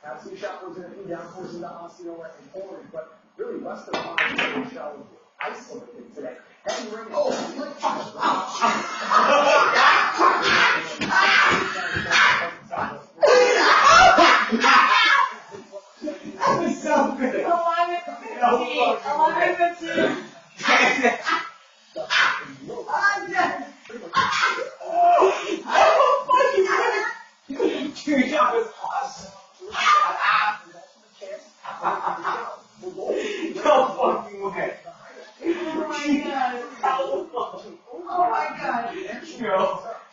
Passing shot was going to be down towards the Osceola and Poland, but really less than 5 passing shot was isolated today. Heavy rain. That was so good. 11-15. I'm dead. Dude, that was awesome. No fucking way. Oh my god. Oh my god. Yo.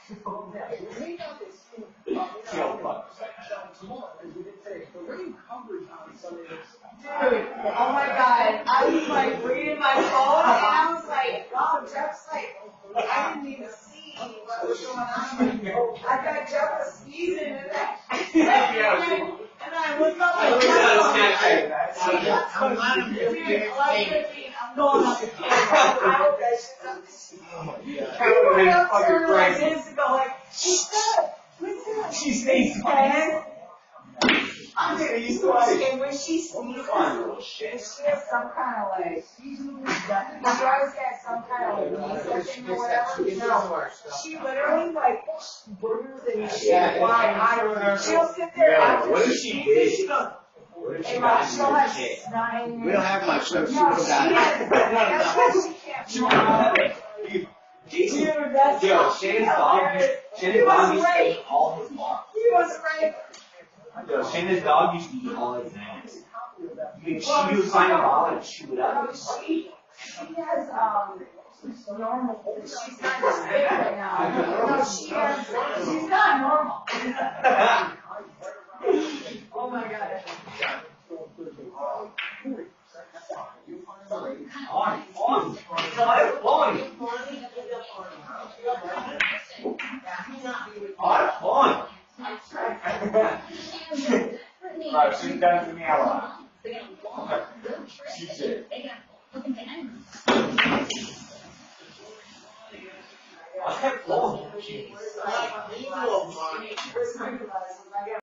Dude, oh my god. I was like reading my phone and I was like, wow, Jeff's like, I didn't even see what was going on. I thought Jeff was sneezing and I looked up like, I'm going up the camera. I hope that shit's up the screen. People went up to her like minutes ago, like, she's good. What's that? She sneezed. I'm gonna use the one. And when she sneezes, she has some kind of like, she always has some kind of like recession or whatever. No, she literally like breathes and shit. She'll sit there after what if she she sneezes. did? She goes, She'll have snot. We don't have much, so she No, goes she out. has. That's why she can't. Dude, that's Yo, Shannon's dog used to eat all his bark. He was right. Yo, Shannon's dog used to eat all his ass. You would find a ball and chew it up. She has normal. She's not this big right now. No, she has. She's not normal. Oh my god. Alright, she's done to me a lot. She said. I have long. Jeez.